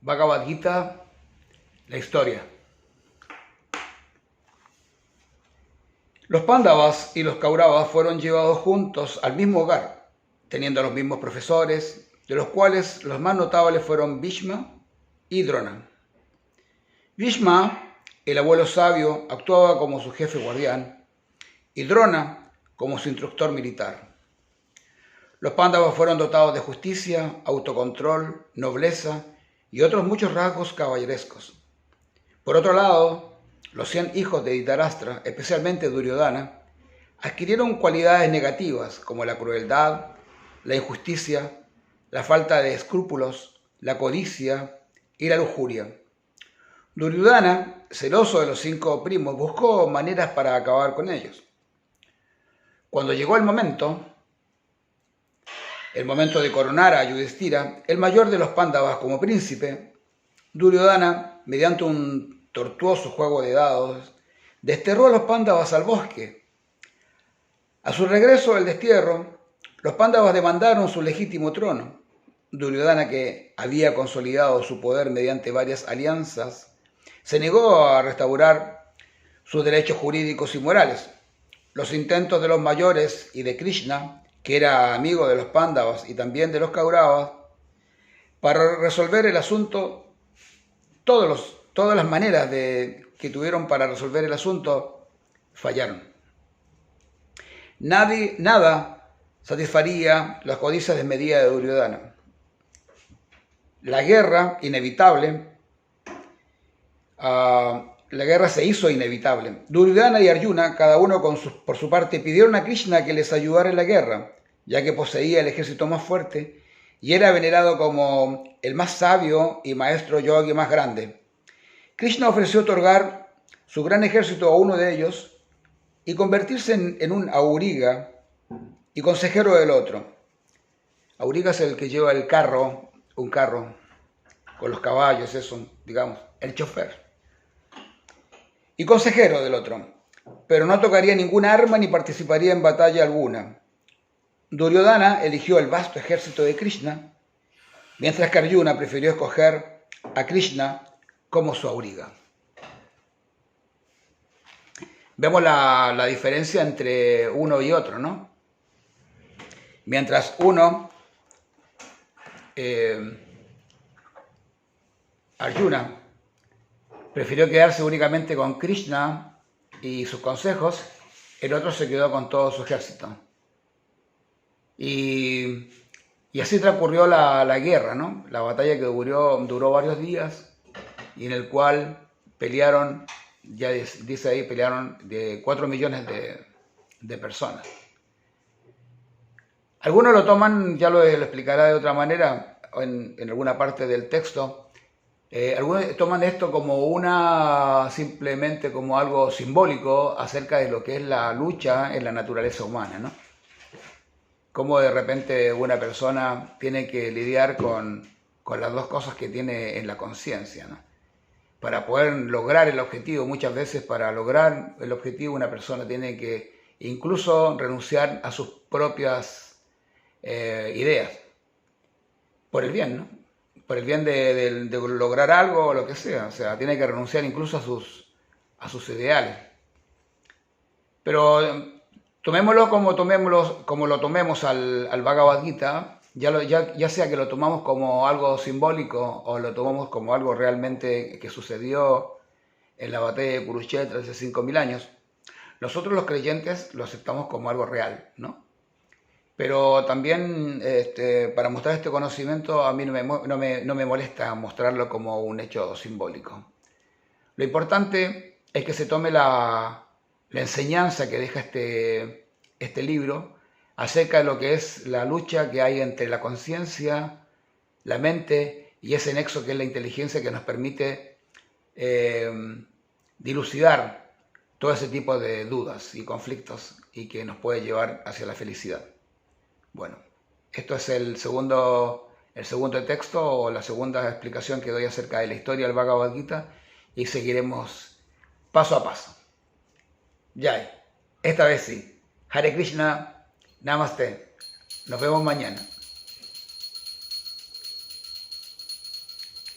Bhagavad Gita, la historia. Los Pándavas y los Kauravas fueron llevados juntos al mismo hogar, teniendo los mismos profesores, de los cuales los más notables fueron Bhishma y Drona. Bhishma, el abuelo sabio, actuaba como su jefe guardián, y Drona como su instructor militar. Los Pándavas fueron dotados de justicia, autocontrol, nobleza y otros muchos rasgos caballerescos. Por otro lado, los 100 hijos de Dhritarashtra, especialmente Duryodhana, adquirieron cualidades negativas como la crueldad, la injusticia, la falta de escrúpulos, la codicia y la lujuria. Duryodhana, celoso de los 5 primos, buscó maneras para acabar con ellos. Cuando llegó el momento de coronar a Yudhishthira, el mayor de los Pándavas como príncipe, Duryodhana, mediante un tortuoso juego de dados, desterró a los Pándavas al bosque. A su regreso del destierro, los Pándavas demandaron su legítimo trono. Duryodhana, que había consolidado su poder mediante varias alianzas, se negó a restaurar sus derechos jurídicos y morales. Los intentos de los mayores y de Krishna, que era amigo de los Pándavas y también de los Kauravas, para resolver el asunto, todas las maneras que tuvieron para resolver el asunto fallaron. Nada satisfaría las codicias desmedidas de Duryodhana. La guerra se hizo inevitable. Duryodhana y Arjuna, cada uno por su parte, pidieron a Krishna que les ayudara en la guerra, ya que poseía el ejército más fuerte y era venerado como el más sabio y maestro yogi más grande. Krishna ofreció otorgar su gran ejército a uno de ellos y convertirse en un auriga y consejero del otro. Auriga es el que lleva un carro con los caballos, el chofer. Y consejero del otro, pero no tocaría ninguna arma ni participaría en batalla alguna. Duryodhana eligió el vasto ejército de Krishna, mientras que Arjuna prefirió escoger a Krishna como su auriga. Vemos la diferencia entre uno y otro, ¿no? Mientras Arjuna prefirió quedarse únicamente con Krishna y sus consejos, el otro se quedó con todo su ejército. Y así transcurrió la guerra, ¿no? La batalla que duró varios días y en el cual pelearon, ya dice ahí, pelearon de 4 millones de personas. Algunos lo toman, ya lo explicará de otra manera en alguna parte del texto. Algunos toman esto simplemente como algo simbólico acerca de lo que es la lucha en la naturaleza humana, ¿no? Cómo de repente una persona tiene que lidiar con las dos cosas que tiene en la conciencia, ¿no? Para poder lograr el objetivo, muchas veces para lograr el objetivo una persona tiene que incluso renunciar a sus propias ideas, por el bien, ¿no? Por el bien de lograr algo o lo que sea. O sea, tiene que renunciar incluso a sus ideales. Pero tomémoslo como lo tomemos al Bhagavad Gita, ya sea que lo tomamos como algo simbólico o lo tomamos como algo realmente que sucedió en la batalla de Kurukshetra hace 5.000 años, nosotros los creyentes lo aceptamos como algo real, ¿no? Pero también para mostrar este conocimiento a mí no me molesta mostrarlo como un hecho simbólico. Lo importante es que se tome la enseñanza que deja este libro acerca de lo que es la lucha que hay entre la conciencia, la mente y ese nexo que es la inteligencia que nos permite dilucidar todo ese tipo de dudas y conflictos y que nos puede llevar hacia la felicidad. Bueno, esto es el segundo texto o la segunda explicación que doy acerca de la historia del Bhagavad Gita y seguiremos paso a paso. Jai, esta vez sí. Hare Krishna, Namaste. Nos vemos mañana.